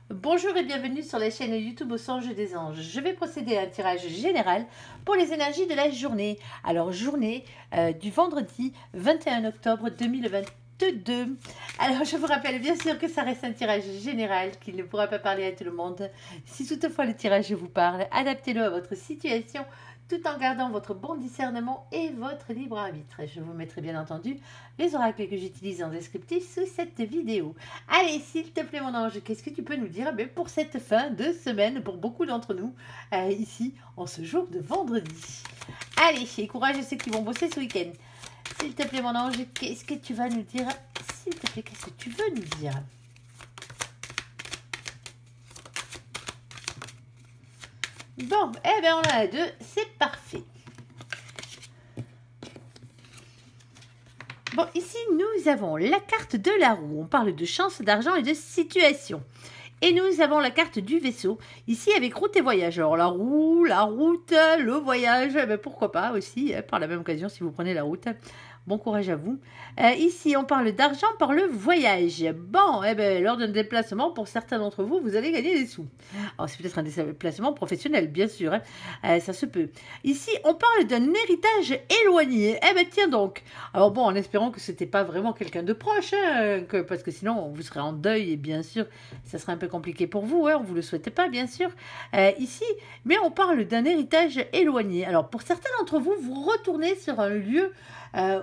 Bonjour et bienvenue sur la chaîne YouTube Au Songe des Anges. Je vais procéder à un tirage général pour les énergies de la journée. Alors, journée du vendredi 21 octobre 2022. Alors, je vous rappelle bien sûr que ça reste un tirage général, qu'il ne pourra pas parler à tout le monde. Si toutefois le tirage vous parle, adaptez-le à votre situation tout en gardant votre bon discernement et votre libre arbitre. Je vous mettrai bien entendu les oracles que j'utilise en descriptif sous cette vidéo. Allez, s'il te plaît mon ange, qu'est-ce que tu peux nous dire pour cette fin de semaine, pour beaucoup d'entre nous, ici, en ce jour de vendredi. Allez, et courage à ceux qui vont bosser ce week-end. S'il te plaît mon ange, qu'est-ce que tu vas nous dire? S'il te plaît, qu'est-ce que tu veux nous dire? Bon, eh bien on a deux, c'est parfait. Bon, ici nous avons la carte de la roue, on parle de chance, d'argent et de situation. Et nous avons la carte du vaisseau, ici avec route et voyage. Alors la roue, la route, le voyage, eh bien, pourquoi pas aussi, par la même occasion si vous prenez la route. Bon courage à vous. Ici, on parle d'argent par le voyage. Bon, eh ben, lors d'un déplacement, pour certains d'entre vous, vous allez gagner des sous. Alors, c'est peut-être un déplacement professionnel, bien sûr. Ça se peut. Ici, on parle d'un héritage éloigné. Eh ben, tiens donc. Alors bon, en espérant que c'était pas vraiment quelqu'un de proche, parce que sinon, vous serez en deuil et bien sûr, ça serait un peu compliqué pour vous. On vous le souhaite pas, bien sûr. Ici, mais on parle d'un héritage éloigné. Alors, pour certains d'entre vous, vous retournez sur un lieu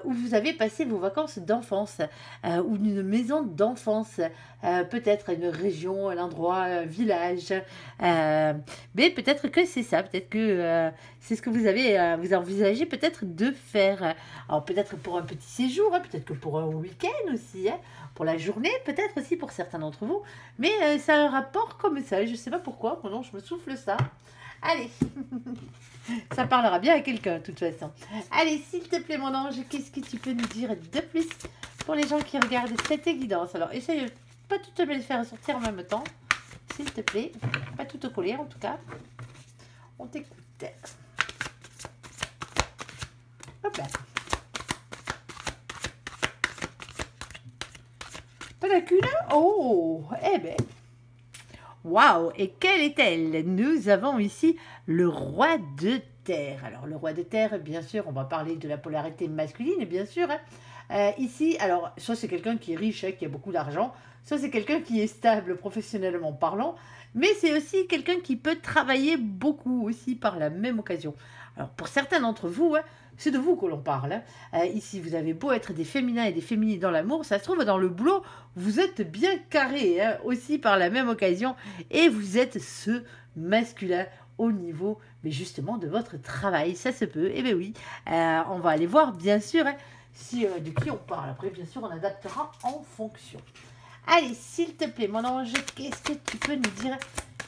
où vous avez passé vos vacances d'enfance, ou une maison d'enfance, peut-être une région, un endroit, un village, mais peut-être que c'est ça, peut-être que c'est ce que vous avez, vous envisagez peut-être de faire. Alors peut-être pour un petit séjour, peut-être que pour un week-end aussi, pour la journée, peut-être aussi pour certains d'entre vous, mais ça a un rapport comme ça, je ne sais pas pourquoi, non, je me souffle ça. Allez, ça parlera bien à quelqu'un de toute façon. Allez, s'il te plaît mon ange, qu'est-ce que tu peux nous dire de plus pour les gens qui regardent cette guidance? Alors, essaye de pas tout me les faire sortir en même temps, s'il te plaît. Pas tout te coller en tout cas. On t'écoute. Hop là. Pas la cul là? Oh, eh ben. Waouh! Et quelle est-elle? Nous avons ici le roi de terre. Alors, le roi de terre, bien sûr, on va parler de la polarité masculine, bien sûr. Ici, alors, soit c'est quelqu'un qui est riche, qui a beaucoup d'argent, soit c'est quelqu'un qui est stable professionnellement parlant, mais c'est aussi quelqu'un qui peut travailler beaucoup aussi par la même occasion. Alors, pour certains d'entre vous, c'est de vous que l'on parle. Ici, vous avez beau être des féminins et des féminines dans l'amour, ça se trouve dans le boulot, vous êtes bien carré aussi par la même occasion, et vous êtes ce masculin au niveau, mais justement, de votre travail. Ça se peut, eh bien oui, on va aller voir, bien sûr, si, de qui on parle. Après, bien sûr, on adaptera en fonction. Allez, s'il te plaît, mon ange, qu'est-ce que tu peux nous dire,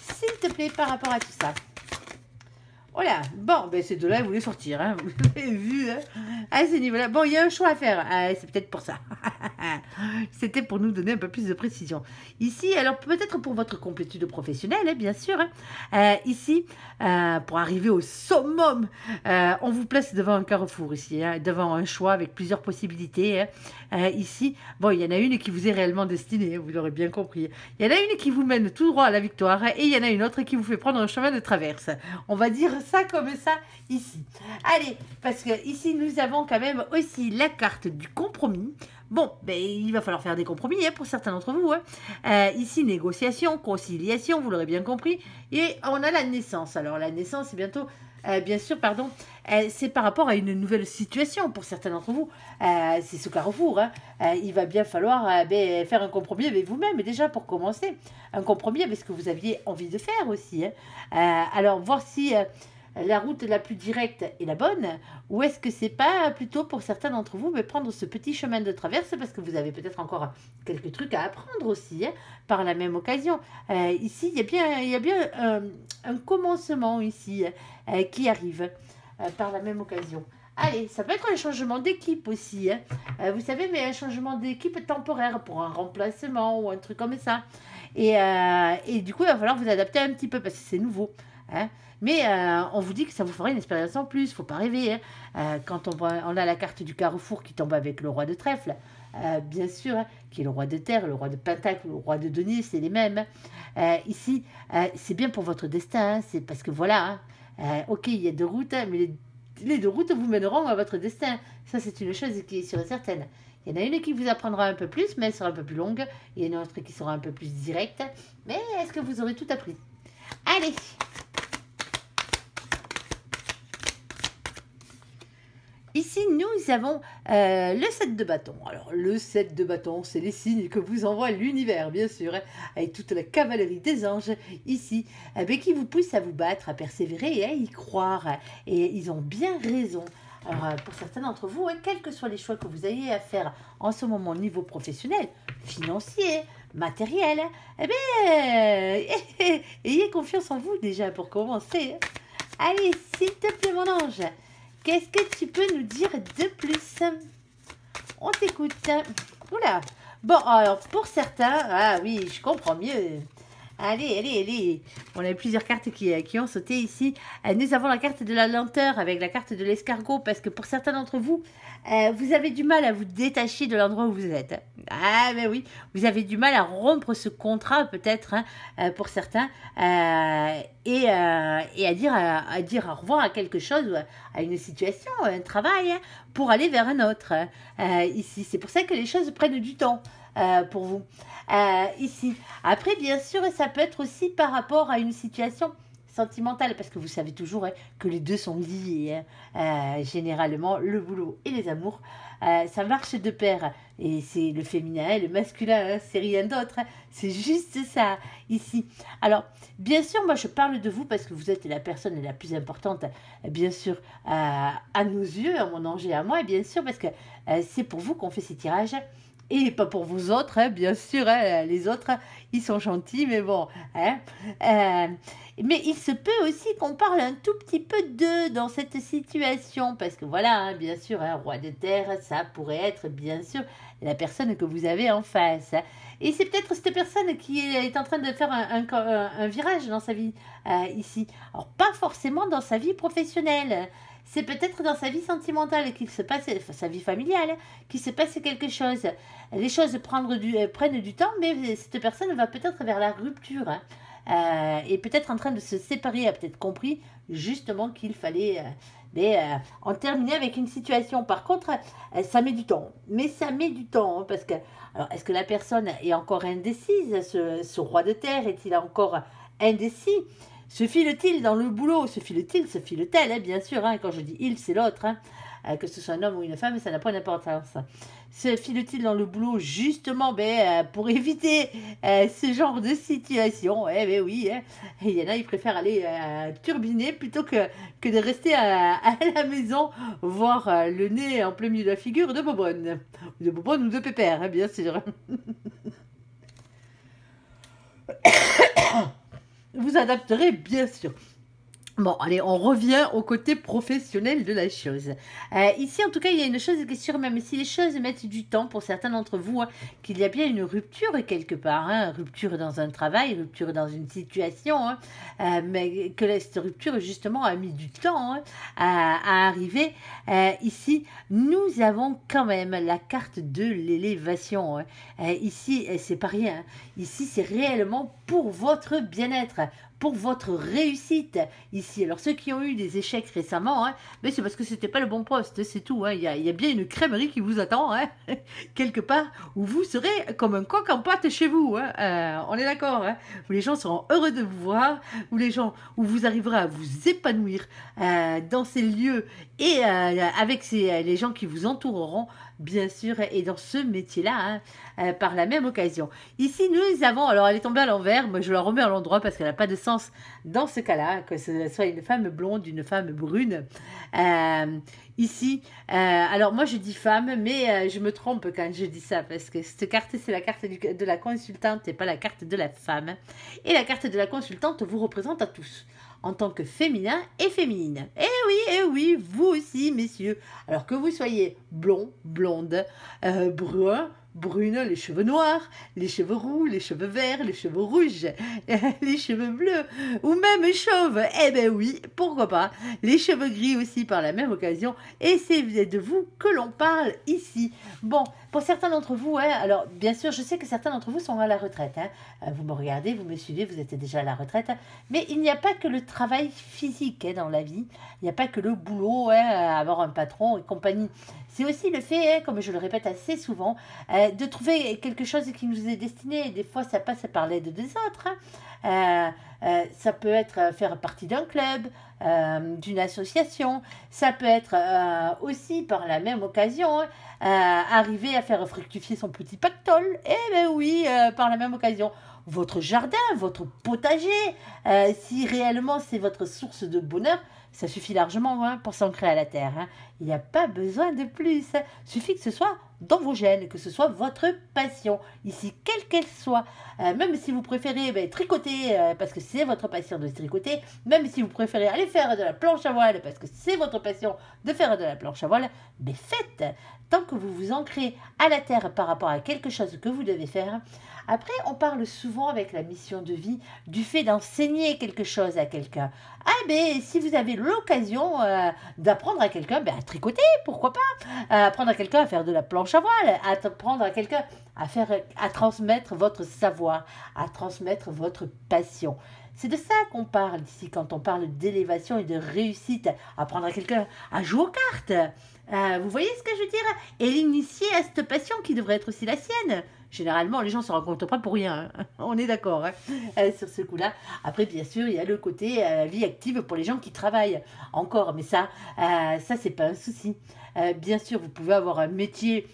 s'il te plaît, par rapport à tout ça? Voilà, bon, ben ces deux-là, ils voulaient sortir, vous avez vu, à ce niveau-là. Bon, il y a un choix à faire, c'est peut-être pour ça. C'était pour nous donner un peu plus de précision. Ici, alors peut-être pour votre complétude professionnelle, bien sûr. Ici, pour arriver au summum, on vous place devant un carrefour ici, devant un choix avec plusieurs possibilités. Ici, bon, il y en a une qui vous est réellement destinée, vous l'aurez bien compris. Il y en a une qui vous mène tout droit à la victoire et il y en a une autre qui vous fait prendre un chemin de traverse. On va dire ça comme ça ici. Allez, parce que ici nous avons quand même aussi la carte du compromis. Bon, ben, il va falloir faire des compromis pour certains d'entre vous. Ici, négociation, conciliation, vous l'aurez bien compris. Et on a la naissance. Alors, la naissance, c'est bientôt, bien sûr, pardon, c'est par rapport à une nouvelle situation pour certains d'entre vous. C'est ce carrefour. Il va bien falloir faire un compromis avec vous-même, déjà pour commencer. Un compromis avec ce que vous aviez envie de faire aussi. Alors, voir si la route la plus directe est la bonne, ou est-ce que c'est pas plutôt pour certains d'entre vous prendre ce petit chemin de traverse parce que vous avez peut-être encore quelques trucs à apprendre aussi par la même occasion. Ici, il y a bien un commencement ici qui arrive par la même occasion. Allez, ça peut être un changement d'équipe aussi, vous savez, mais un changement d'équipe temporaire pour un remplacement ou un truc comme ça. Et du coup, il va falloir vous adapter un petit peu parce que c'est nouveau. Mais on vous dit que ça vous fera une expérience en plus, faut pas rêver. Quand on a la carte du carrefour qui tombe avec le roi de trèfle, bien sûr, hein, qui est le roi de terre, le roi de pentacle, le roi de denier, c'est les mêmes. Ici, c'est bien pour votre destin, hein, c'est parce que voilà, hein, ok, il y a deux routes, hein, mais les deux routes vous mèneront à votre destin. Ça, c'est une chose qui est sûre et certaine. Il y en a une qui vous apprendra un peu plus, mais elle sera un peu plus longue. Il y en a une autre qui sera un peu plus directe. Mais est-ce que vous aurez tout appris? Allez! Ici, nous avons le 7 de bâton. Alors, le 7 de bâton, c'est les signes que vous envoie l'univers, bien sûr, hein, avec toute la cavalerie des anges, ici, qui vous poussent à vous battre, à persévérer et à y croire. Et ils ont bien raison. Alors, pour certains d'entre vous, hein, quels que soient les choix que vous ayez à faire en ce moment au niveau professionnel, financier, matériel, ayez confiance en vous déjà pour commencer. Allez, s'il te plaît, mon ange. Qu'est-ce que tu peux nous dire de plus? On t'écoute. Oula. Bon, alors, pour certains... Ah oui, je comprends mieux. Allez, allez, allez. On a plusieurs cartes qui ont sauté ici. Nous avons la carte de la lenteur avec la carte de l'escargot. Parce que pour certains d'entre vous, vous avez du mal à vous détacher de l'endroit où vous êtes. Ah ben oui, vous avez du mal à rompre ce contrat peut-être, hein, pour certains. Et à dire au revoir à quelque chose, à une situation, à un travail, hein, pour aller vers un autre. Ici, c'est pour ça que les choses prennent du temps. Pour vous ici. Après, bien sûr, ça peut être aussi par rapport à une situation sentimentale, parce que vous savez toujours, hein, que les deux sont liés. Hein. Généralement, le boulot et les amours, ça marche de pair. Et c'est le féminin et le masculin, hein, c'est rien d'autre. Hein. C'est juste ça, ici. Alors, bien sûr, moi, je parle de vous parce que vous êtes la personne la plus importante, bien sûr, à nos yeux, à mon ange et à moi, et bien sûr, parce que c'est pour vous qu'on fait ces tirages. Et pas pour vous autres, hein, bien sûr, hein, les autres, ils sont gentils, mais bon. Hein, mais il se peut aussi qu'on parle un tout petit peu d'eux dans cette situation, parce que voilà, hein, bien sûr, un roi de terre, ça pourrait être, bien sûr, la personne que vous avez en face. Hein. Et c'est peut-être cette personne qui est en train de faire un virage dans sa vie, ici. Alors, pas forcément dans sa vie professionnelle. C'est peut-être dans sa vie sentimentale qu'il se passe, sa vie familiale, qu'il se passe quelque chose. Les choses prennent du temps, mais cette personne va peut-être vers la rupture. Hein. Et peut-être en train de se séparer, a peut-être compris justement qu'il fallait en terminer avec une situation. Par contre, ça met du temps. Mais ça met du temps, hein, parce que, alors, est-ce que la personne est encore indécise? Ce roi de terre est-il encore indécis? Se file-t-il dans le boulot? Se file-t-il? Se file-t-elle? Hein, bien sûr, hein, quand je dis il, c'est l'autre. Hein. Que ce soit un homme ou une femme, ça n'a pas d'importance. Se file-t-il dans le boulot justement pour éviter ce genre de situation? Eh bien oui, hein. Il y en a, ils préfèrent aller turbiner plutôt que de rester à la maison, voir le nez en plein milieu de la figure de Bobonne. De Bobonne ou de Pépère, hein, bien sûr. Vous adapterez, bien sûr. Bon, allez, on revient au côté professionnel de la chose. Ici, en tout cas, il y a une chose qui est sûre, même si les choses mettent du temps pour certains d'entre vous, hein, qu'il y a bien une rupture quelque part, hein, rupture dans un travail, rupture dans une situation, hein, mais que cette rupture, justement, a mis du temps, hein, à arriver. Ici, nous avons quand même la carte de l'élévation. Hein. Ici, c'est pas rien. Hein. Ici, c'est réellement pour votre bien-être, pour votre réussite ici. Alors ceux qui ont eu des échecs récemment, hein, mais c'est parce que c'était pas le bon poste, c'est tout. Hein. Il y a bien une crèmerie qui vous attend, hein, quelque part, où vous serez comme un coq en pâte chez vous. Hein. On est d'accord, hein, où les gens seront heureux de vous voir, où vous arriverez à vous épanouir dans ces lieux et avec les gens qui vous entoureront, bien sûr, et dans ce métier-là, hein, par la même occasion. Ici, nous avons, alors elle est tombée à l'envers, moi je la remets à l'endroit parce qu'elle n'a pas de sens dans ce cas-là, que ce soit une femme blonde, une femme brune. Ici, alors moi je dis femme, mais je me trompe quand je dis ça, parce que cette carte, c'est la carte de la consultante et pas la carte de la femme. Et la carte de la consultante vous représente à tous, en tant que féminin et féminine. Eh oui, vous aussi, messieurs. Alors que vous soyez blond, blonde, brun, brunes, les cheveux noirs, les cheveux roux, les cheveux verts, les cheveux rouges, les cheveux bleus, ou même chauves. Eh ben oui, pourquoi pas. Les cheveux gris aussi par la même occasion. Et c'est de vous que l'on parle ici. Bon, pour certains d'entre vous, hein, alors bien sûr, je sais que certains d'entre vous sont à la retraite. Hein. Vous me regardez, vous me suivez, vous êtes déjà à la retraite. Mais il n'y a pas que le travail physique hein, dans la vie. Il n'y a pas que le boulot, hein, avoir un patron et compagnie. C'est aussi le fait, hein, comme je le répète assez souvent, de trouver quelque chose qui nous est destiné. Des fois, ça passe par l'aide des autres. Hein. Ça peut être faire partie d'un club, d'une association. Ça peut être aussi, par la même occasion, hein, arriver à faire fructifier son petit pactole. Eh bien oui, par la même occasion. Votre jardin, votre potager, si réellement c'est votre source de bonheur, ça suffit largement hein, pour s'ancrer à la terre. Hein. Il n'y a pas besoin de plus. Il suffit que ce soit dans vos gènes, que ce soit votre passion, ici, quelle qu'elle soit. Même si vous préférez tricoter, parce que c'est votre passion de tricoter, même si vous préférez aller faire de la planche à voile, parce que c'est votre passion de faire de la planche à voile, mais faites. Tant que vous vous ancrez à la terre par rapport à quelque chose que vous devez faire. Après, on parle souvent avec la mission de vie du fait d'enseigner quelque chose à quelqu'un. Ah ben, si vous avez l'occasion d'apprendre à quelqu'un à tricoter, pourquoi pas apprendre à quelqu'un à faire de la planche à voile, apprendre à quelqu'un à transmettre votre savoir, à transmettre votre passion. C'est de ça qu'on parle ici quand on parle d'élévation et de réussite. Apprendre à quelqu'un à jouer aux cartes. Vous voyez ce que je veux dire? Et l'initier à cette passion qui devrait être aussi la sienne. Généralement, les gens ne se rencontrent pas pour rien. Hein. On est d'accord hein, sur ce coup-là. Après, bien sûr, il y a le côté vie active pour les gens qui travaillent encore. Mais ça c'est pas un souci. Bien sûr, vous pouvez avoir un métier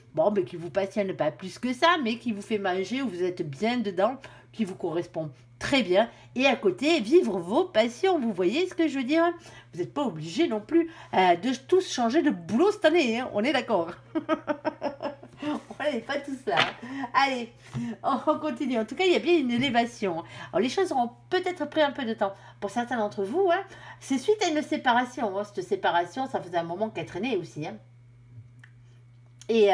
qui vous passionne pas plus que ça, mais qui vous fait manger, où vous êtes bien dedans, qui vous correspond très bien. Et à côté, vivre vos passions. Vous voyez ce que je veux dire? Vous n'êtes pas obligé non plus de tous changer de boulot cette année. Hein. On est d'accord. On n'est pas tous là. Allez, on continue. En tout cas, il y a bien une élévation. Alors, les choses auront peut-être pris un peu de temps. Pour certains d'entre vous, hein, c'est suite à une séparation. Hein. Cette séparation, ça faisait un moment qu'elle traînait aussi. Hein. Et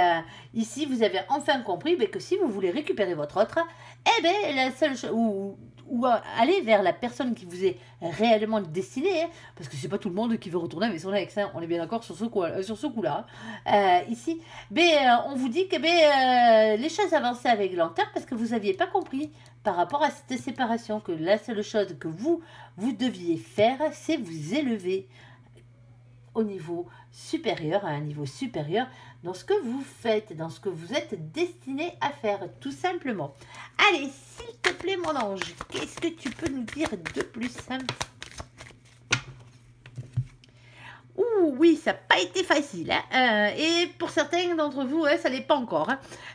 ici, vous avez enfin compris que si vous voulez récupérer votre autre, eh bien, la seule chose... ou aller vers la personne qui vous est réellement destinée, hein, parce que c'est pas tout le monde qui veut retourner avec son ex, hein, on est bien d'accord sur ce coup-là. Ici, on vous dit que les choses avançaient avec lenteur parce que vous n'aviez pas compris par rapport à cette séparation, que la seule chose que vous deviez faire, c'est vous élever au niveau supérieur, à un niveau supérieur, dans ce que vous faites, dans ce que vous êtes destiné à faire, tout simplement. Allez, s'il te plaît, mon ange, qu'est-ce que tu peux nous dire de plus simple? Ouh, oui, ça n'a pas été facile. Hein. Et pour certains d'entre vous, ça l'est pas encore.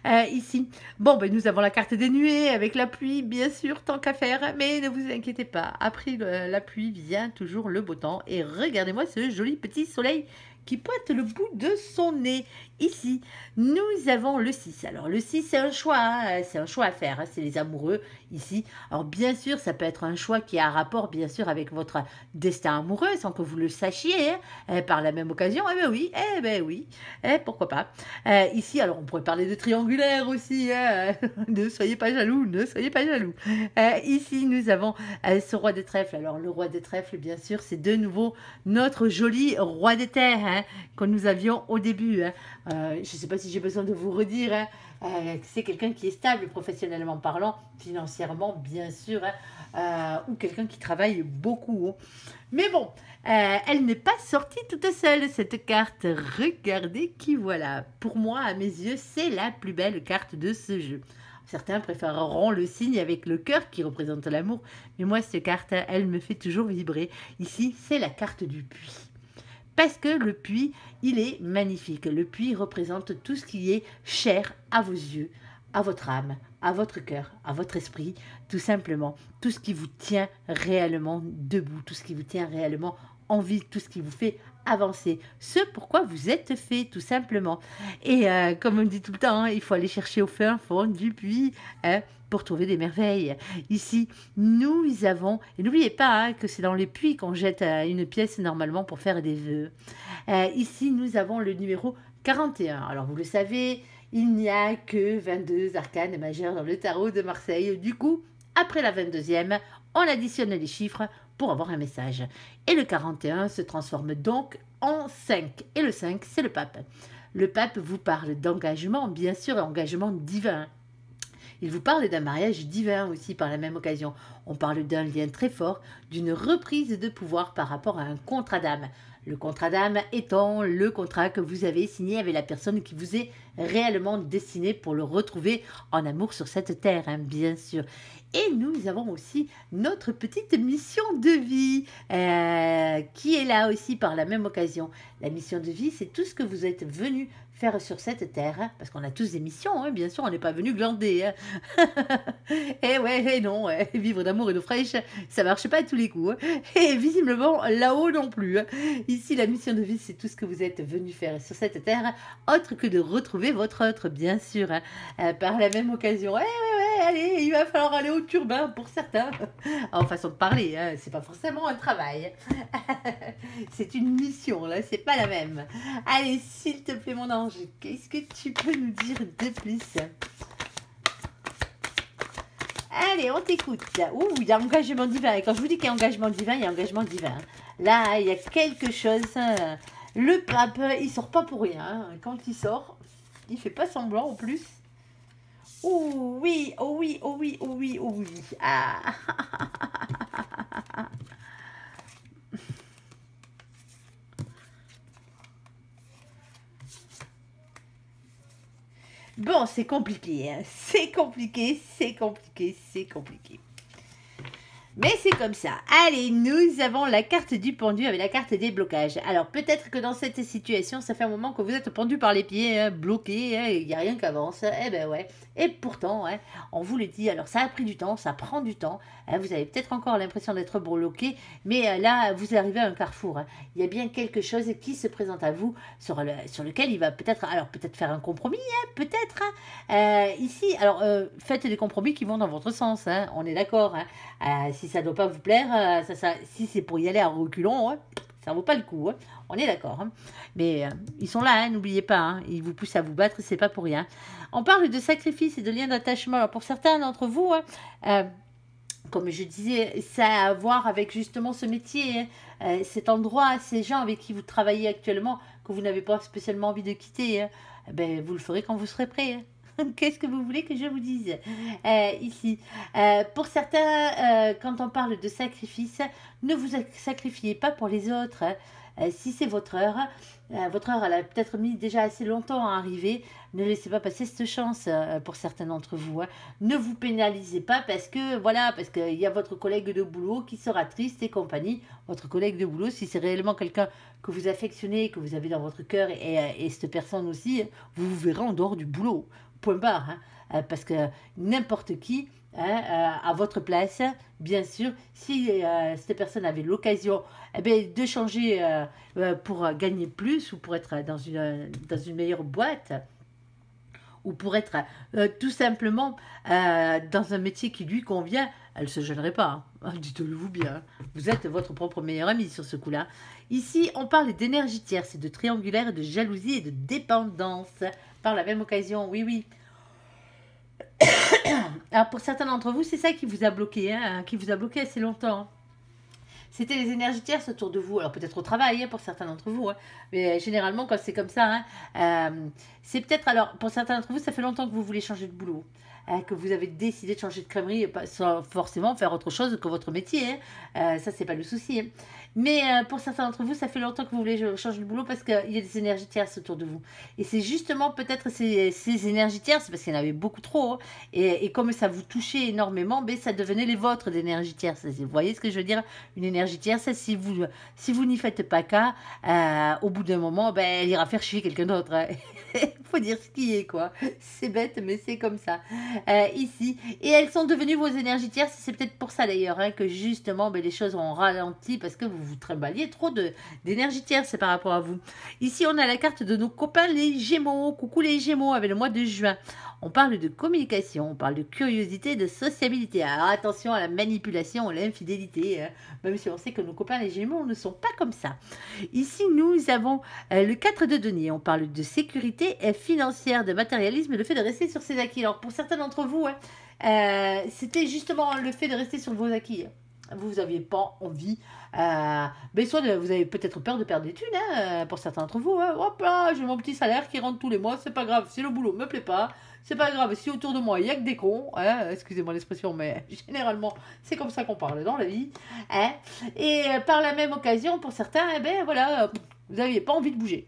Hein. Ici. Bon, nous avons la carte des nuées avec la pluie, bien sûr, tant qu'à faire. Mais ne vous inquiétez pas. Après la pluie vient toujours le beau temps. Et regardez-moi ce joli petit soleil qui pointe le bout de son nez. Ici, nous avons le 6. Alors, le 6, c'est un choix. Hein. C'est un choix à faire. Hein. C'est les amoureux, ici. Alors, bien sûr, ça peut être un choix qui a un rapport, bien sûr, avec votre destin amoureux, sans que vous le sachiez. Hein. Par la même occasion, eh ben oui, pourquoi pas. Ici, alors, on pourrait parler de triangulaire aussi. Hein. Ne soyez pas jaloux, ne soyez pas jaloux. Ici, nous avons ce roi de trèfle. Alors, le roi de trèfle, bien sûr, c'est de nouveau notre joli roi des terres, hein, que nous avions au début. Hein. Je ne sais pas si j'ai besoin de vous redire, hein, c'est quelqu'un qui est stable professionnellement parlant, financièrement bien sûr, hein, ou quelqu'un qui travaille beaucoup. Hein. Mais bon, elle n'est pas sortie toute seule, cette carte. Regardez qui voilà. Pour moi, à mes yeux, c'est la plus belle carte de ce jeu. Certains préféreront le signe avec le cœur qui représente l'amour, mais moi, cette carte, elle me fait toujours vibrer. Ici, c'est la carte du puits. Parce que le puits, il est magnifique. Le puits représente tout ce qui est cher à vos yeux, à votre âme, à votre cœur, à votre esprit, tout simplement. Tout ce qui vous tient réellement debout, tout ce qui vous tient réellement en vie, tout ce qui vous fait avancer. Ce pourquoi vous êtes fait, tout simplement. Et comme on dit tout le temps, hein, il faut aller chercher au fin fond du puits, hein, pour trouver des merveilles. Ici, nous avons, et n'oubliez pas hein, que c'est dans les puits qu'on jette une pièce normalement pour faire des vœux. Ici, nous avons le numéro 41. Alors, vous le savez, Il n'y a que 22 arcanes majeures dans le tarot de Marseille. Du coup, après la 22e, on additionne les chiffres pour avoir un message. Et le 41 se transforme donc en 5. Et le 5, c'est le pape. Le pape vous parle d'engagement, bien sûr, engagement divin. Il vous parle d'un mariage divin aussi par la même occasion. On parle d'un lien très fort, d'une reprise de pouvoir par rapport à un contrat d'âme. Le contrat d'âme étant le contrat que vous avez signé avec la personne qui vous est réellement destinée pour le retrouver en amour sur cette terre, hein, bien sûr. Et nous avons aussi notre petite mission de vie qui est là aussi par la même occasion. La mission de vie, c'est tout ce que vous êtes venu faire sur cette terre, hein, parce qu'on a tous des missions, hein, bien sûr, on n'est pas venu glander. Hein. Et ouais, et non, vivre d'amour et d'eau fraîche, ça marche pas à tous les coups. Hein. Et visiblement, là-haut non plus. Hein. Ici, la mission de vie, c'est tout ce que vous êtes venu faire sur cette terre, autre que de retrouver votre autre, bien sûr, hein, par la même occasion. Ouais, allez, il va falloir aller au turbin pour certains. En façon de parler, hein, c'est pas forcément un travail. C'est une mission, là, c'est pas la même. Allez, s'il te plaît, mon ange, qu'est-ce que tu peux nous dire de plus? Allez, on t'écoute. Ouh, il y a engagement divin. Et quand je vous dis qu'il y a engagement divin, il y a engagement divin. Là, il y a quelque chose. Le pape, il sort pas pour rien. Quand il sort, il fait pas semblant en plus. Oh oui, oh oui, oh oui, oh oui, oh oui. Ah. Bon, c'est compliqué, hein. C'est compliqué, c'est compliqué, c'est compliqué. Mais c'est comme ça. Allez, nous avons la carte du pendu avec la carte des blocages. Alors, peut-être que dans cette situation, ça fait un moment que vous êtes pendu par les pieds, hein, bloqué, hein, il n'y a rien qui avance. Eh ben ouais. Et pourtant, hein, on vous le dit, alors ça a pris du temps, ça prend du temps. Hein, vous avez peut-être encore l'impression d'être bloqué, mais là, vous arrivez à un carrefour. Hein. Il y a bien quelque chose qui se présente à vous sur lequel il va peut-être, alors peut-être faire un compromis, hein, peut-être. Hein. Ici, alors, faites des compromis qui vont dans votre sens, hein, on est d'accord. Hein. Si ça ne doit pas vous plaire, si c'est pour y aller à reculons, hein, ça ne vaut pas le coup. Hein. On est d'accord. Hein. Mais ils sont là, hein, n'oubliez pas. Hein, ils vous poussent à vous battre, c'est pas pour rien. On parle de sacrifice et de lien d'attachement. Alors pour certains d'entre vous, hein, comme je disais, ça a à voir avec justement ce métier, hein, cet endroit, ces gens avec qui vous travaillez actuellement, que vous n'avez pas spécialement envie de quitter. Hein, ben, vous le ferez quand vous serez prêt. Hein. Qu'est-ce que vous voulez que je vous dise ici? Pour certains, quand on parle de sacrifice, ne vous sacrifiez pas pour les autres. Hein. Si c'est votre heure, elle a peut-être mis déjà assez longtemps à arriver. Ne laissez pas passer cette chance pour certains d'entre vous. Hein. Ne vous pénalisez pas parce qu'il y a votre collègue de boulot qui sera triste et compagnie. Votre collègue de boulot, si c'est réellement quelqu'un que vous affectionnez, que vous avez dans votre cœur et cette personne aussi, vous vous verrez en dehors du boulot. Point barre, hein, parce que n'importe qui, hein, à votre place, bien sûr, si cette personne avait l'occasion de changer pour gagner plus ou pour être dans une meilleure boîte, ou pour être tout simplement dans un métier qui lui convient, elle ne se gênerait pas. Hein. Dites-le-vous bien. Vous êtes votre propre meilleur ami sur ce coup-là. Ici, on parle d'énergie tierce, de triangulaire, de jalousie et de dépendance. Par la même occasion, oui. Alors, pour certains d'entre vous, c'est ça qui vous a bloqué, hein, qui vous a bloqué assez longtemps. C'était les énergies tierces autour de vous. Alors, peut-être au travail, hein, pour certains d'entre vous. Hein, mais généralement, quand c'est comme ça, hein, c'est peut-être... Alors, pour certains d'entre vous, ça fait longtemps que vous voulez changer de boulot. Que vous avez décidé de changer de crèmerie sans forcément faire autre chose que votre métier. Hein. Ça, c'est pas le souci. Hein. Mais pour certains d'entre vous, ça fait longtemps que vous voulez changer de boulot parce qu'il y a des énergies tierces autour de vous. Et c'est justement peut-être ces énergies tierces, parce qu'il y en avait beaucoup trop, hein, et comme ça vous touchait énormément, ben, ça devenait les vôtres d'énergie tierce. Vous voyez ce que je veux dire? Une énergie tierce, si vous n'y faites pas cas, au bout d'un moment, ben, elle ira faire chier quelqu'un d'autre. Hein. Faut dire ce qui est, quoi. C'est bête, mais c'est comme ça. Ici. Et elles sont devenues vos énergies tierces. C'est peut-être pour ça, d'ailleurs, hein, que justement, ben, les choses ont ralenti parce que vous trimballiez trop d'énergie tierce par rapport à vous. Ici, on a la carte de nos copains les Gémeaux. Coucou les Gémeaux, avec le mois de juin. on parle de communication, on parle de curiosité, de sociabilité. Alors attention à la manipulation, à l'infidélité, hein, même si on sait que nos copains les Gémeaux ne sont pas comme ça. Ici, nous avons le 4 de denier, on parle de sécurité financière, de matérialisme, le fait de rester sur ses acquis. Alors pour certains d'entre vous, hein, c'était justement le fait de rester sur vos acquis. Vous n'aviez pas envie, mais soit vous avez peut-être peur de perdre des thunes, hein, pour certains d'entre vous. Hein. Hop là, j'ai mon petit salaire qui rentre tous les mois, c'est pas grave, si le boulot me plaît pas, c'est pas grave, si autour de moi il y a que des cons, hein, excusez-moi l'expression, mais généralement c'est comme ça qu'on parle dans la vie. Hein. Et par la même occasion, pour certains, eh ben voilà, vous n'aviez pas envie de bouger.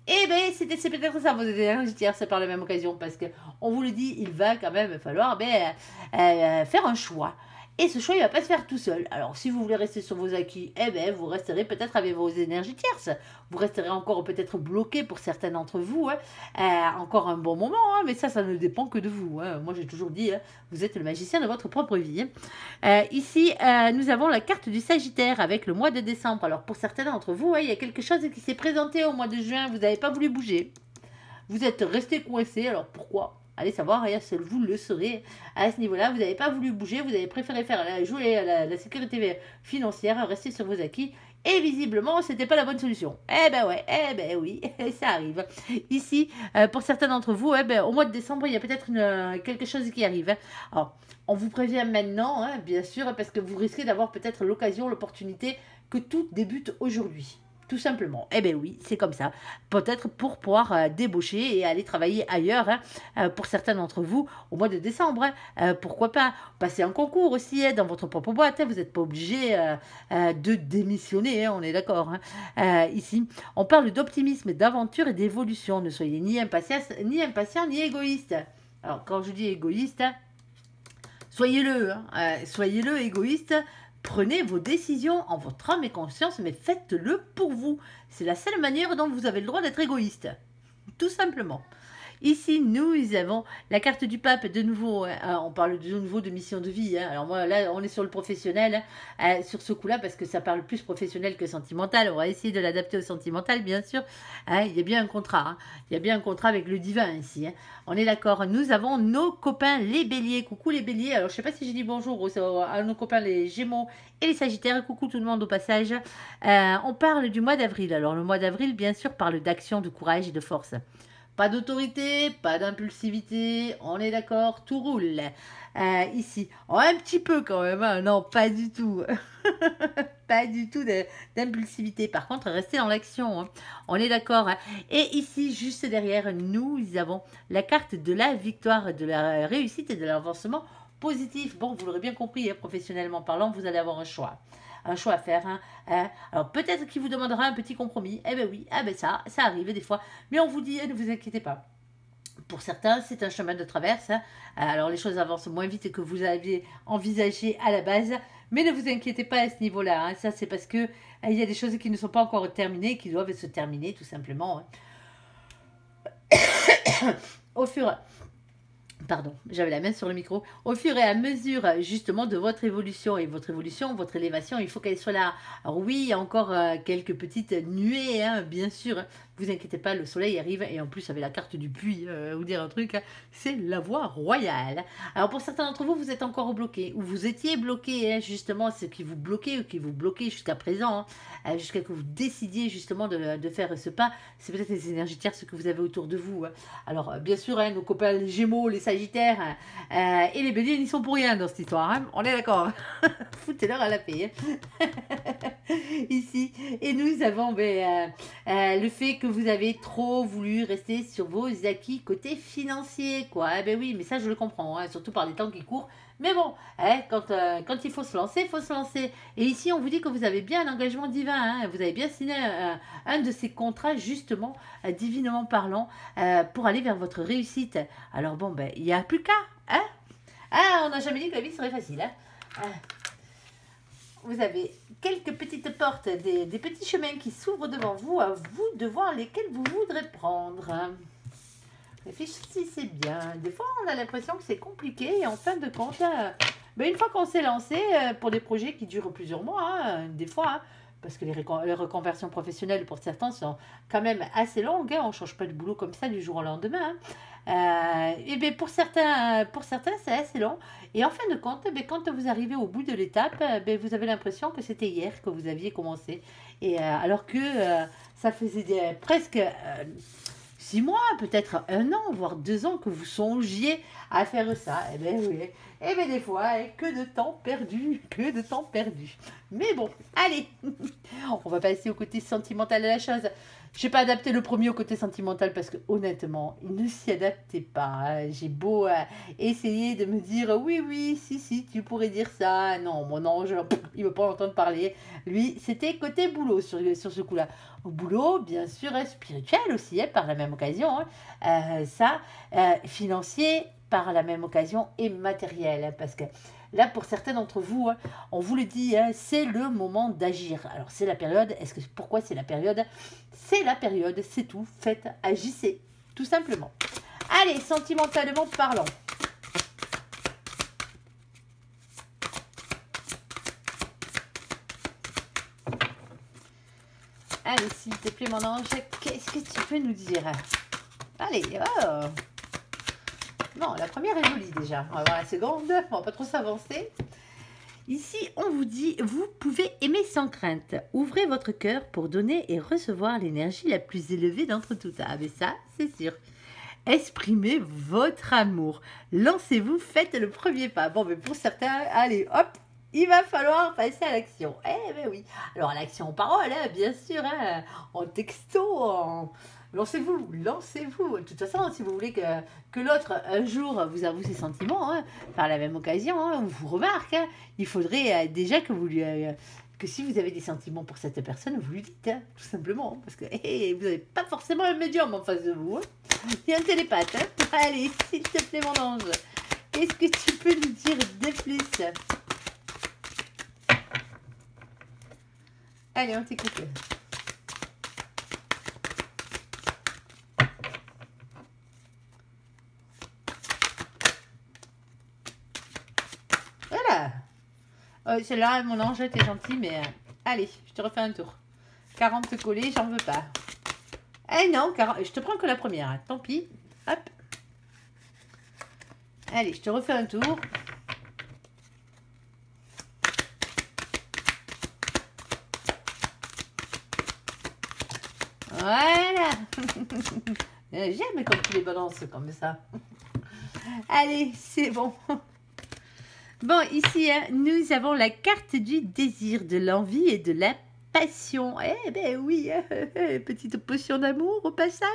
Eh bien, c'est peut-être ça, vos énergies tierces par la même occasion, parce qu'on vous le dit, il va quand même falloir faire un choix. Et ce choix, il ne va pas se faire tout seul. Alors, si vous voulez rester sur vos acquis, eh bien, vous resterez peut-être avec vos énergies tierces. Vous resterez encore peut-être bloqué pour certains d'entre vous, hein, encore un bon moment, hein, mais ça ne dépend que de vous. Hein. Moi, j'ai toujours dit, hein, vous êtes le magicien de votre propre vie. Ici, nous avons la carte du Sagittaire avec le mois de décembre. Alors, pour certains d'entre vous, il y a quelque chose qui s'est présenté au mois de juin. Vous n'avez pas voulu bouger. Vous êtes resté coincé. Alors, pourquoi ? Allez savoir, seul vous le saurez. À ce niveau-là, vous n'avez pas voulu bouger, vous avez préféré jouer à la sécurité financière, rester sur vos acquis. Et visiblement, c'était pas la bonne solution. Eh ben ouais, eh ben oui, ça arrive. Ici, pour certains d'entre vous, au mois de décembre, il y a peut-être quelque chose qui arrive. Hein. Alors, on vous prévient maintenant, hein, bien sûr, parce que vous risquez d'avoir peut-être l'occasion, l'opportunité que tout débute aujourd'hui. Tout simplement. Eh bien oui, c'est comme ça. Peut-être pour pouvoir débaucher et aller travailler ailleurs, hein, pour certains d'entre vous, au mois de décembre. Hein, pourquoi pas passer un concours aussi, hein, dans votre propre boîte. Hein, vous n'êtes pas obligé de démissionner, hein, on est d'accord. Hein. Ici, on parle d'optimisme, d'aventure et d'évolution. Ne soyez ni impatient, ni égoïste. Alors, quand je dis égoïste, hein, soyez-le. Hein, soyez-le égoïste. Prenez vos décisions en votre âme et conscience, mais faites-le pour vous. C'est la seule manière dont vous avez le droit d'être égoïste. Tout simplement. Ici, nous avons la carte du pape, de nouveau, on parle de nouveau de mission de vie. Hein. Alors moi, là, on est sur le professionnel, sur ce coup-là, parce que ça parle plus professionnel que sentimental. On va essayer de l'adapter au sentimental, bien sûr. Hein, il y a bien un contrat. Hein. Il y a bien un contrat avec le divin ici. Hein. On est d'accord. Nous avons nos copains les béliers. Coucou les béliers. Alors, je ne sais pas si j'ai dit bonjour à nos copains les gémeaux et les sagittaires. Coucou tout le monde au passage. On parle du mois d'avril. Alors, le mois d'avril, bien sûr, parle d'action, de courage et de force. Pas d'autorité, pas d'impulsivité, on est d'accord, tout roule. Ici, oh, un petit peu quand même, hein. Non, pas du tout. Pas du tout d'impulsivité. Par contre, restez dans l'action, hein. On est d'accord. Hein. Et ici, juste derrière, nous avons la carte de la victoire, de la réussite et de l'avancement positif. Bon, vous l'aurez bien compris, hein, professionnellement parlant, vous allez avoir un choix à faire. Hein. Alors peut-être qu'il vous demandera un petit compromis. Eh bien oui, ça arrive des fois. Mais on vous dit, ne vous inquiétez pas. Pour certains, c'est un chemin de traverse. Hein. Alors les choses avancent moins vite que vous aviez envisagé à la base. Mais ne vous inquiétez pas à ce niveau-là. Hein. Ça, c'est parce que il y a des choses qui ne sont pas encore terminées, qui doivent se terminer tout simplement. Hein. Au fur Pardon, j'avais la main sur le micro. Au fur et à mesure, justement, de votre évolution et votre votre élévation, il faut qu'elle soit là. Alors oui, il y a encore quelques petites nuées, hein, bien sûr. Vous inquiétez pas, le soleil arrive et en plus avec la carte du puits, vous dire un truc, c'est la voie royale. Alors pour certains d'entre vous, vous êtes encore bloqués ou vous étiez bloqués, hein, justement, ce qui vous bloquait ou qui vous bloquait jusqu'à présent, hein, jusqu'à que vous décidiez justement de faire ce pas. C'est peut-être les énergies tierces que vous avez autour de vous. Hein. Alors bien sûr, hein, nos copains les Gémeaux, les Sagittaires et les Béliers n'y sont pour rien dans cette histoire. Hein. On est d'accord. Foutez-leur à la paix. Hein. Ici, et nous avons le fait que vous avez trop voulu rester sur vos acquis côté financier, quoi. Eh ben oui, mais ça je le comprends, hein, surtout par les temps qui courent. Mais bon, hein, quand il faut se lancer, il faut se lancer. Et ici, on vous dit que vous avez bien un engagement divin. Hein, vous avez bien signé un de ces contrats, justement, divinement parlant, pour aller vers votre réussite. Alors bon, il n'y a plus qu'à. Hein, on n'a jamais dit que la vie serait facile. Hein. Vous avez quelques petites portes, des petits chemins qui s'ouvrent devant vous, à vous de voir lesquels vous voudrez prendre. Réfléchissez bien. Des fois, on a l'impression que c'est compliqué et en fin de compte, une fois qu'on s'est lancé pour des projets qui durent plusieurs mois, hein, des fois, hein, parce que les reconversions professionnelles pour certains sont quand même assez longues, hein, on ne change pas de boulot comme ça du jour au lendemain. Et bien pour certains, c'est assez long. Et en fin de compte, ben, quand vous arrivez au bout de l'étape, ben, vous avez l'impression que c'était hier que vous aviez commencé. Et alors que ça faisait presque 6 mois, peut-être 1 an, voire 2 ans que vous songiez à faire ça. Eh bien oui, et bien des fois, que de temps perdu, que de temps perdu. Mais bon, allez, on va passer au côté sentimental de la chose. Je n'ai pas adapté le premier au côté sentimental parce que honnêtement, il ne s'y adaptait pas. J'ai beau essayer de me dire oui, oui, si, tu pourrais dire ça. Non, mon ange, il ne veut pas entendre parler. Lui, c'était côté boulot sur ce coup-là. Au boulot, bien sûr, spirituel aussi, par la même occasion. Financier par la même occasion et matériel. Parce que là, pour certains d'entre vous, on vous le dit, c'est le moment d'agir. Alors, c'est la période. Pourquoi c'est la période? C'est la période, c'est tout. Faites, agissez, tout simplement. Allez, sentimentalement parlant. Allez, s'il te plaît, mon ange, qu'est-ce que tu peux nous dire? Allez, oh. Non, la première est jolie déjà. On va voir la seconde. On va pas trop s'avancer. Ici, on vous dit, vous pouvez aimer sans crainte. Ouvrez votre cœur pour donner et recevoir l'énergie la plus élevée d'entre toutes. Ah, mais ça, c'est sûr. Exprimez votre amour. Lancez-vous, faites le premier pas. Bon, mais pour certains, allez, hop, il va falloir passer à l'action. Eh ben oui. Alors, à l'action en parole, bien sûr, en texto, Lancez-vous, lancez-vous. De toute façon, si vous voulez que l'autre, un jour, vous avoue ses sentiments, par la même occasion, on vous remarque, il faudrait déjà que vous lui... que si vous avez des sentiments pour cette personne, vous lui dites, tout simplement. Parce que vous n'avez pas forcément un médium en face de vous. Il y a un télépathe. Allez, s'il te plaît, mon ange. Qu'est-ce que tu peux nous dire de plus? Allez, on t'écoute. Voilà. Celle-là, mon ange, t'es gentil, mais allez, je te refais un tour. 40 collés, j'en veux pas. Eh non, je te prends que la première. Tant pis. Hop. Allez, je te refais un tour. Voilà. J'aime quand tu les balances comme ça. Allez, c'est bon. Bon, ici, nous avons la carte du désir, de l'envie et de la passion. Eh ben oui, petite potion d'amour au passage.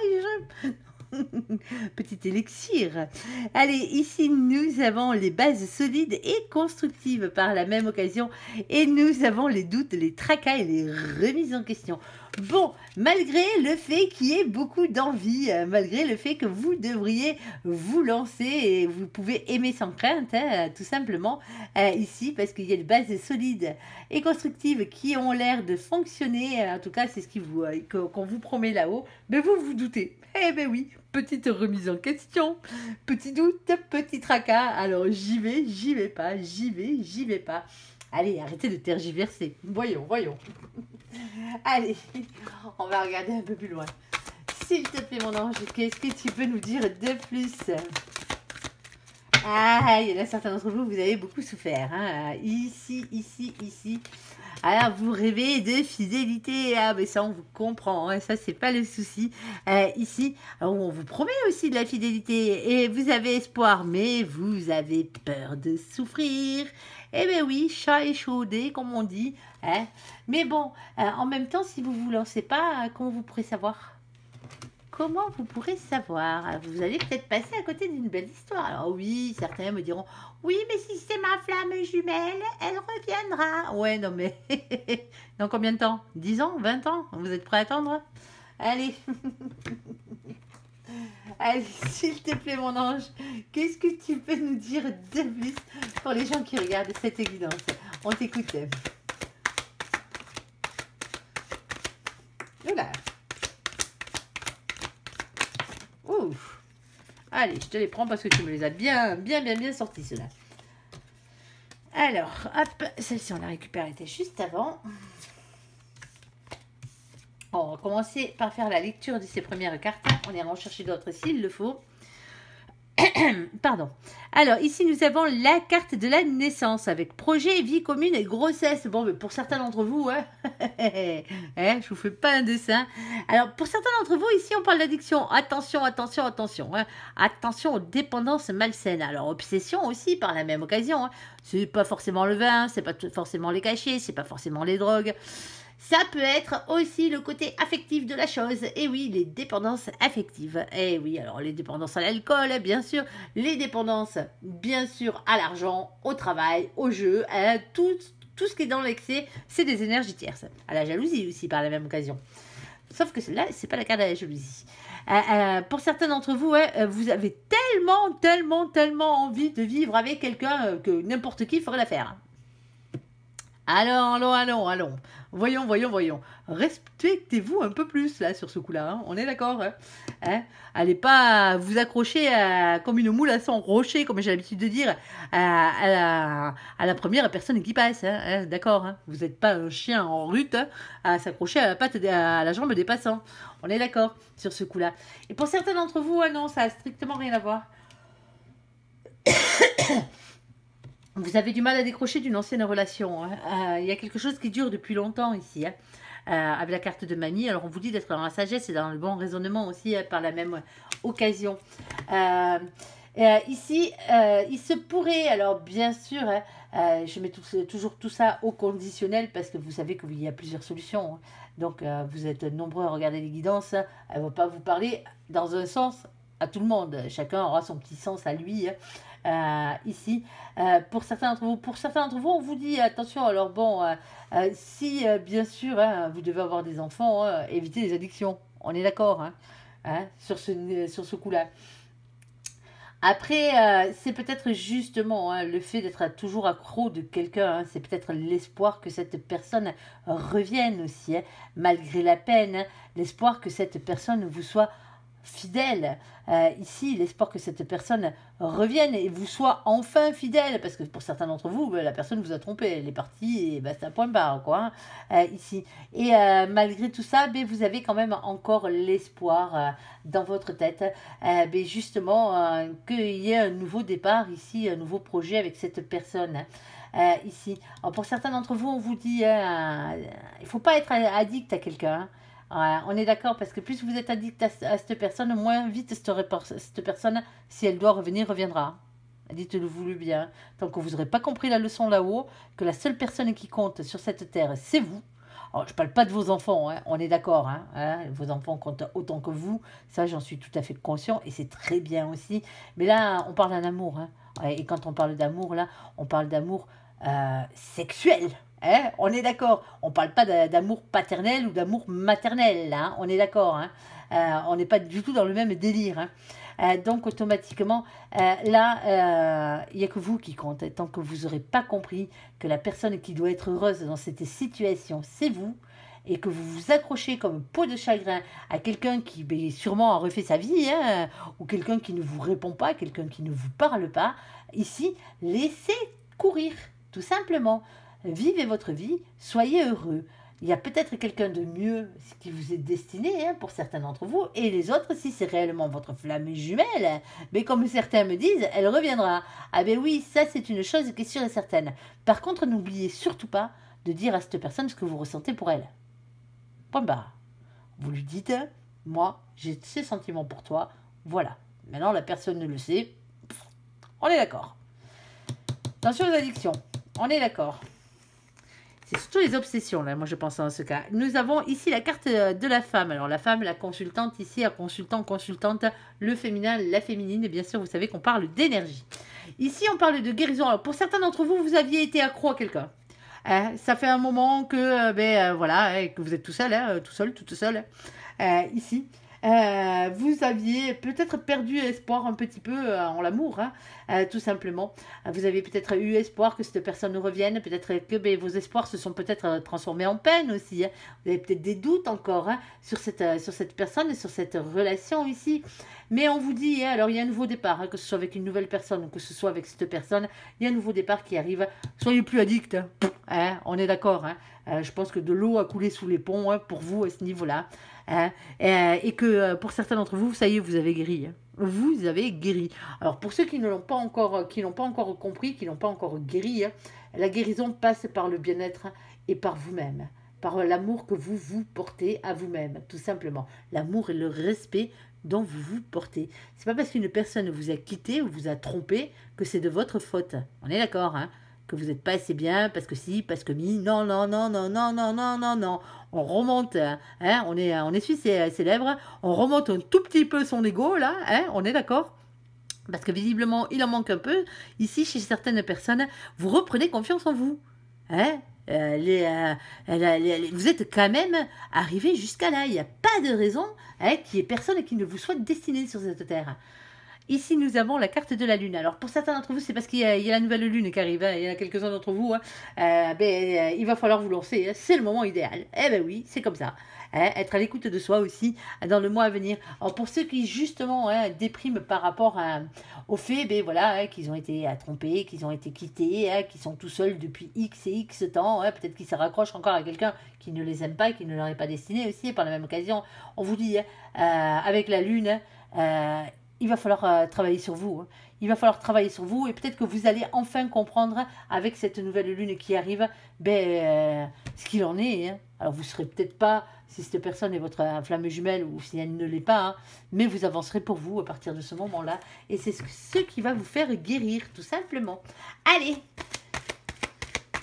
Petit élixir. Allez, ici, nous avons les bases solides et constructives par la même occasion. Et nous avons les doutes, les tracas et les remises en question. Bon, malgré le fait qu'il y ait beaucoup d'envie, malgré le fait que vous devriez vous lancer et vous pouvez aimer sans crainte, tout simplement, ici, parce qu'il y a des bases solides et constructives qui ont l'air de fonctionner, en tout cas, c'est ce qu'on vous promet là-haut, mais vous vous doutez. Eh ben oui, petite remise en question, petit doute, petit tracas, alors j'y vais pas, j'y vais pas. Allez, arrêtez de tergiverser. Voyons. Allez, on va regarder un peu plus loin. S'il te plaît, mon ange, qu'est-ce que tu peux nous dire de plus? Ah, il y en a certains d'entre vous, vous avez beaucoup souffert. Ici. Alors, vous rêvez de fidélité. Ah, mais ça, on vous comprend. Ça, c'est pas le souci. Ici, on vous promet aussi de la fidélité. Et vous avez espoir, mais vous avez peur de souffrir. Eh bien oui, chat échaudé, comme on dit. Mais bon, en même temps, si vous ne vous lancez pas, comment vous pourrez savoir? Comment vous pourrez savoir? Vous allez peut-être passer à côté d'une belle histoire. Alors oui, certains me diront, oui, mais si c'est ma flamme jumelle, elle reviendra. Ouais, non mais, dans combien de temps? 10 ans? 20 ans? Vous êtes prêts à attendre? Allez. Allez, s'il te plaît, mon ange, qu'est-ce que tu peux nous dire de plus pour les gens qui regardent cette évidence? On t'écoute. Oula. Ouf. Allez, je te les prends parce que tu me les as bien sortis, ceux-là. Alors, hop, celle-ci, on l'a récupérée, elle était juste avant. On va commencer par faire la lecture de ces premières cartes. On ira en chercher d'autres s'il le faut. Pardon. Alors, ici, nous avons la carte de la naissance avec projet, vie commune et grossesse. Bon, mais pour certains d'entre vous, hein, je vous fais pas un dessin. Alors, pour certains d'entre vous, ici, on parle d'addiction. Attention, attention, attention. Hein. Attention aux dépendances malsaines. Alors, obsession aussi, par la même occasion. Hein. C'est pas forcément le vin, c'est pas forcément les cachets, c'est pas forcément les drogues. Ça peut être aussi le côté affectif de la chose. Et oui, les dépendances affectives. Et oui, alors les dépendances à l'alcool, bien sûr. Les dépendances, bien sûr, à l'argent, au travail, au jeu. Tout ce qui est dans l'excès, c'est des énergies tierces. À la jalousie aussi, par la même occasion. Sauf que là, c'est pas la carte de la jalousie. Pour certains d'entre vous, vous avez tellement envie de vivre avec quelqu'un que n'importe qui ferait l'affaire. Allons. Voyons. Respectez-vous un peu plus, là, sur ce coup-là. Hein. On est d'accord, hein. Allez pas vous accrocher comme une moule à son rocher, comme j'ai l'habitude de dire, à la première personne qui passe. Hein. D'accord, hein. Vous n'êtes pas un chien en rut à s'accrocher à la jambe des passants. On est d'accord sur ce coup-là. Et pour certains d'entre vous, non, ça n'a strictement rien à voir. Vous avez du mal à décrocher d'une ancienne relation. Hein. Y a quelque chose qui dure depuis longtemps ici. Hein. Avec la carte de mamie. Alors, on vous dit d'être dans la sagesse et dans le bon raisonnement aussi par la même occasion. Ici, il se pourrait, alors bien sûr, je mets toujours tout ça au conditionnel parce que vous savez qu'il y a plusieurs solutions. Hein. Donc, vous êtes nombreux à regarder les guidances. Elle ne va pas vous parler dans un sens à tout le monde. Chacun aura son petit sens à lui. Hein. Ici, pour certains d'entre vous, on vous dit attention. Alors bon, si bien sûr vous devez avoir des enfants, évitez les addictions. On est d'accord sur ce coup-là. Après, c'est peut-être justement le fait d'être toujours accro de quelqu'un, c'est peut-être l'espoir que cette personne revienne aussi, malgré la peine, l'espoir que cette personne vous soit fidèle. Ici, l'espoir que cette personne revienne et vous soit enfin fidèle, parce que pour certains d'entre vous, la personne vous a trompé, elle est partie et c'est un point barre, quoi. Ici. Et malgré tout ça, vous avez quand même encore l'espoir dans votre tête, justement, qu'il y ait un nouveau départ ici, un nouveau projet avec cette personne. Ici. Alors, pour certains d'entre vous, on vous dit, il ne faut pas être addict à quelqu'un. On est d'accord, parce que plus vous êtes addict à cette personne, moins vite cette personne, si elle doit revenir, reviendra. Dites-le-vous bien. Tant que vous n'aurez pas compris la leçon là-haut, que la seule personne qui compte sur cette terre, c'est vous. Alors, je ne parle pas de vos enfants, on est d'accord. Vos enfants comptent autant que vous. Ça, j'en suis tout à fait conscient et c'est très bien aussi. Mais là, on parle d'un amour. Et quand on parle d'amour, là, on parle d'amour sexuel. On est d'accord. On ne parle pas d'amour paternel ou d'amour maternel. On est d'accord. On n'est pas du tout dans le même délire. Donc, automatiquement, là, il n'y a que vous qui compte. Tant que vous n'aurez pas compris que la personne qui doit être heureuse dans cette situation, c'est vous, et que vous vous accrochez comme peau de chagrin à quelqu'un qui sûrement a refait sa vie, ou quelqu'un qui ne vous répond pas, quelqu'un qui ne vous parle pas, ici, laissez courir, tout simplement. Vivez votre vie, soyez heureux. Il y a peut-être quelqu'un de mieux qui vous est destiné pour certains d'entre vous, et les autres, si c'est réellement votre flamme jumelle, mais comme certains me disent, elle reviendra. Ah ben oui, ça c'est une chose qui est sûre et certaine. Par contre, n'oubliez surtout pas de dire à cette personne ce que vous ressentez pour elle. Point barre. Vous lui dites, moi j'ai ces sentiments pour toi, voilà. Maintenant la personne ne le sait, on est d'accord. Attention aux addictions, on est d'accord. C'est surtout les obsessions, là, moi je pense dans ce cas. Nous avons ici la carte de la femme. Alors la femme, la consultante ici, la consultante, le féminin, la féminine. Et bien sûr, vous savez qu'on parle d'énergie. Ici, on parle de guérison. Alors pour certains d'entre vous, vous aviez été accro à quelqu'un. Ça fait un moment que, voilà, que vous êtes tout seul, toute seule. Ici. Vous aviez peut-être perdu espoir un petit peu en l'amour, tout simplement. Vous avez peut-être eu espoir que cette personne revienne, peut-être que vos espoirs se sont peut-être transformés en peine aussi. Vous avez peut-être des doutes encore sur cette personne et sur cette relation ici. Mais on vous dit, alors il y a un nouveau départ, que ce soit avec une nouvelle personne ou que ce soit avec cette personne, il y a un nouveau départ qui arrive. Soyez plus addict, on est d'accord. Je pense que de l'eau a coulé sous les ponts pour vous à ce niveau-là. hein, et que pour certains d'entre vous, ça y est, vous avez guéri. Hein. Vous avez guéri. Alors pour ceux qui ne l'ont pas encore, compris, qui n'ont pas encore guéri, hein, la guérison passe par le bien-être et par vous-même, par l'amour que vous vous portez à vous-même, tout simplement. L'amour et le respect dont vous vous portez. C'est pas parce qu'une personne vous a quitté ou vous a trompé que c'est de votre faute. On est d'accord, hein? Que vous n'êtes pas assez bien, parce que si, parce que mi, non, non, non, non, non, non, non, non, non. On remonte, hein, on essuie ses lèvres, on remonte un tout petit peu son ego, là, hein, on est d'accord? Parce que visiblement, il en manque un peu. Ici, chez certaines personnes, vous reprenez confiance en vous. Hein? Vous êtes quand même arrivé jusqu'à là. Il n'y a pas de raison hein, qu'il y ait personne qui ne vous soit destiné sur cette terre. Ici, nous avons la carte de la Lune. Alors, pour certains d'entre vous, c'est parce qu'il y a la nouvelle Lune qui arrive. Hein. Il y en a quelques-uns d'entre vous. Hein. Il va falloir vous lancer. Hein. C'est le moment idéal. Eh bien oui, c'est comme ça. Hein. Être à l'écoute de soi aussi dans le mois à venir. Alors, pour ceux qui, justement, hein, dépriment par rapport au fait voilà, hein, qu'ils ont été trompés, qu'ils ont été quittés, hein, qu'ils sont tout seuls depuis X et X temps. Hein. Peut-être qu'ils se raccrochent encore à quelqu'un qui ne les aime pas, qui ne leur est pas destiné aussi. Par la même occasion, on vous dit, avec la Lune, il va falloir travailler sur vous. Hein. Il va falloir travailler sur vous et peut-être que vous allez enfin comprendre avec cette nouvelle lune qui arrive ce qu'il en est. Hein. Alors vous ne serez peut-être pas, si cette personne est votre flamme jumelle ou si elle ne l'est pas, hein, mais vous avancerez pour vous à partir de ce moment-là. Et c'est ce qui va vous faire guérir, tout simplement. Allez!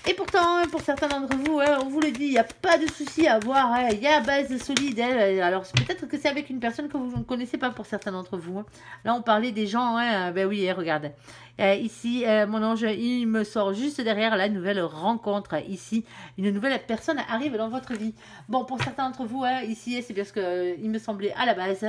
Et pourtant, pour certains d'entre vous, hein, on vous le dit, il n'y a pas de souci à avoir, hein, il y a base solide. Hein, alors peut-être que c'est avec une personne que vous ne connaissez pas pour certains d'entre vous. Hein. Là, on parlait des gens, hein, ben oui, regarde. Ici, mon ange, il me sort juste derrière la nouvelle rencontre. Ici, une nouvelle personne arrive dans votre vie. Bon, pour certains d'entre vous, hein, ici, c'est bien ce qu'il me semblait à la base.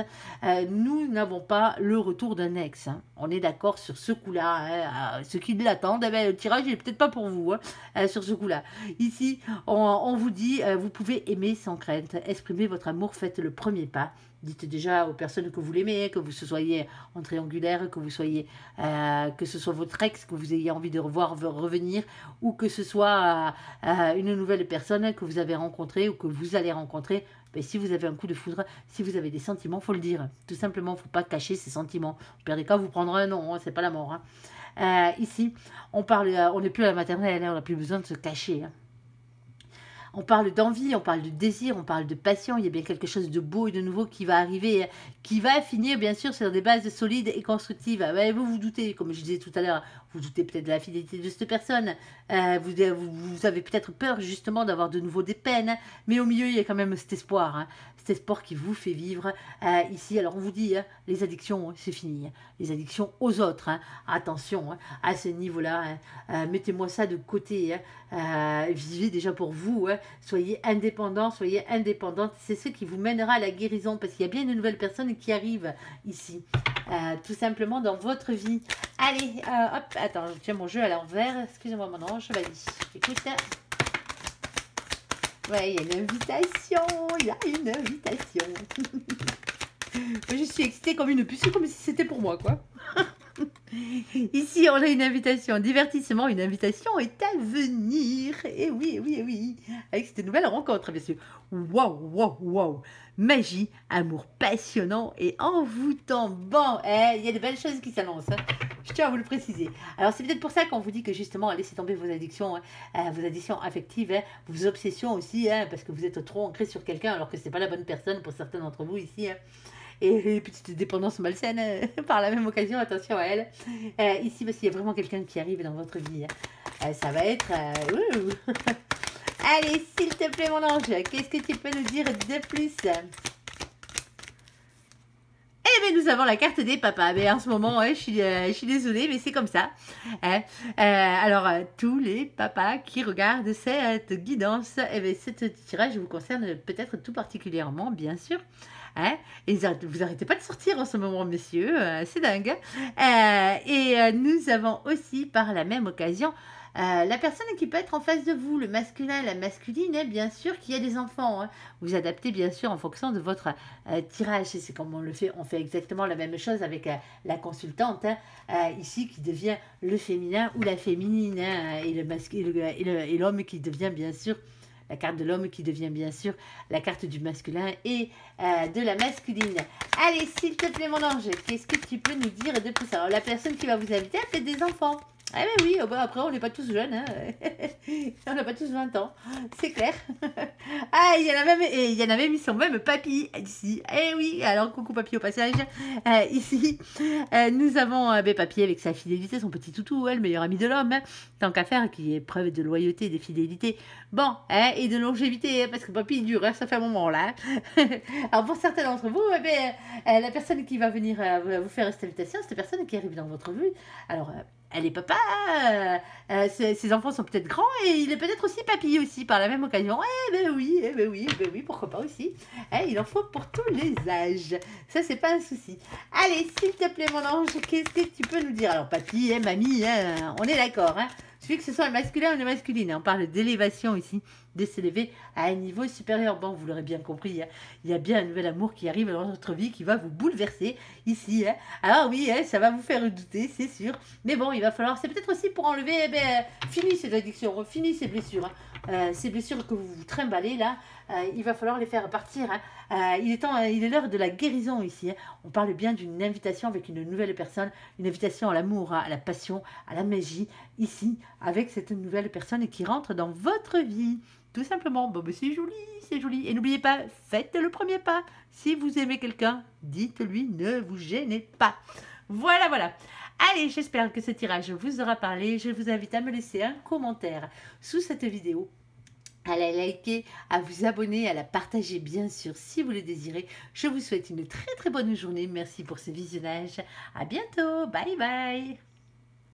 Nous n'avons pas le retour d'un ex. Hein. On est d'accord sur ce coup-là. Hein, ceux qui l'attendent, le tirage n'est peut-être pas pour vous hein, sur ce coup-là. Ici, on vous dit, vous pouvez aimer sans crainte. Exprimez votre amour, faites le premier pas. Dites déjà aux personnes que vous l'aimez, que vous soyez en triangulaire, que vous soyez, que ce soit votre ex, que vous ayez envie de revoir revenir, ou que ce soit une nouvelle personne que vous avez rencontrée ou que vous allez rencontrer. Ben, si vous avez un coup de foudre, si vous avez des sentiments, faut le dire. Tout simplement, faut pas cacher ses sentiments. Au pire des cas, vous prendrez un nom, hein, c'est pas la mort. Hein. Ici, on n'est plus à la maternelle, hein, on n'a plus besoin de se cacher. Hein. On parle d'envie, on parle de désir, on parle de passion. Il y a bien quelque chose de beau et de nouveau qui va arriver, qui va finir bien sûr sur des bases solides et constructives. Vous vous doutez, comme je disais tout à l'heure, vous doutez peut-être de la fidélité de cette personne. Vous avez peut-être peur justement d'avoir de nouveau des peines, mais au milieu il y a quand même cet espoir. Hein. Cet espoir qui vous fait vivre ici. Alors on vous dit, hein, les addictions, c'est fini. Hein. Les addictions aux autres, hein. Attention hein, à ce niveau-là. Hein. Mettez-moi ça de côté. Hein. Vivez déjà pour vous. Hein. Soyez indépendants, soyez indépendantes. C'est ce qui vous mènera à la guérison parce qu'il y a bien une nouvelle personne qui arrive ici. Tout simplement dans votre vie. Allez, hop, attends, je tiens mon jeu à l'envers. Excusez-moi mon ange, vas-y. Écoute. Ouais, il y a une invitation, il y a une invitation. Je suis excitée comme une puce, comme si c'était pour moi, quoi. Ici, on a une invitation, divertissement, une invitation est à venir. Et oui, oui, oui. Avec cette nouvelle rencontre, bien sûr. Waouh, waouh, waouh. Magie, amour passionnant et envoûtant. Bon, il y a de belles choses qui s'annoncent. Hein. Je tiens à vous le préciser. Alors, c'est peut-être pour ça qu'on vous dit que justement, laissez tomber vos addictions, hein, vos addictions affectives, hein, vos obsessions aussi, hein, parce que vous êtes trop ancré sur quelqu'un alors que ce n'est pas la bonne personne pour certains d'entre vous ici. Hein. Et les petites dépendances malsaines, par la même occasion, attention à elle. Ici, parce qu'il y a vraiment quelqu'un qui arrive dans votre vie. Ça va être... Allez, s'il te plaît, mon ange, qu'est-ce que tu peux nous dire de plus? Eh bien, nous avons la carte des papas. Mais en ce moment, je suis désolée, mais c'est comme ça. Alors, tous les papas qui regardent cette guidance, eh bien, cette tirage vous concerne peut-être tout particulièrement, bien sûr. Hein? Et vous n'arrêtez pas de sortir en ce moment, messieurs. C'est dingue. Nous avons aussi, par la même occasion, la personne qui peut être en face de vous, le masculin, la masculine, hein, bien sûr, qui a des enfants. Hein. Vous adaptez bien sûr en fonction de votre tirage. C'est comme on le fait, on fait exactement la même chose avec la consultante, hein, ici, qui devient le féminin ou la féminine, hein, et l'homme qui devient bien sûr la carte de l'homme qui devient bien sûr la carte du masculin et de la masculine. Allez, s'il te plaît mon ange, qu'est-ce que tu peux nous dire de plus ça? Alors, la personne qui va vous inviter a peut-être des enfants. Ah ben oui, bah après on n'est pas tous jeunes, hein. On n'a pas tous 20 ans, c'est clair. Ah, il y en a même, et il y en a même, ils sont même papy ici. Eh oui, alors coucou papy au passage. Ici, nous avons papy avec sa fidélité, son petit toutou, le meilleur ami de l'homme, hein, tant qu'à faire, qui est preuve de loyauté et de fidélité. Bon, et de longévité, hein, parce que papy il dure, hein, ça fait un moment là. Alors pour certains d'entre vous, la personne qui va venir vous faire cette invitation, cette personne qui arrive dans votre vue, alors elle est papa, ses enfants sont peut-être grands et il est peut-être aussi papy aussi par la même occasion. Eh ben oui, pourquoi pas aussi. Il en faut pour tous les âges. Ça, c'est pas un souci. Allez, s'il te plaît, mon ange, qu'est-ce que tu peux nous dire? Alors, papy, mamie, on est d'accord, hein. Suffit que ce soit le masculin ou le masculine. On parle d'élévation ici, de s'élever à un niveau supérieur. Bon, vous l'aurez bien compris, hein, il y a bien un nouvel amour qui arrive dans votre vie qui va vous bouleverser ici. Hein. Alors oui, ça va vous faire douter, c'est sûr. Mais bon, il va falloir, c'est peut-être aussi pour enlever, fini ces addictions, fini ces blessures. Ces blessures que vous trimballez là, il va falloir les faire partir. Hein. Il est l'heure de la guérison ici. Hein. On parle bien d'une invitation avec une nouvelle personne, une invitation à l'amour, à la passion, à la magie, ici, avec cette nouvelle personne qui rentre dans votre vie. Tout simplement, bon, c'est joli, c'est joli. Et n'oubliez pas, faites le premier pas. Si vous aimez quelqu'un, dites-lui, ne vous gênez pas. Voilà, voilà. Allez, j'espère que ce tirage vous aura parlé. Je vous invite à me laisser un commentaire sous cette vidéo, à la liker, à vous abonner, à la partager bien sûr si vous le désirez. Je vous souhaite une très très bonne journée. Merci pour ce visionnage. À bientôt. Bye bye.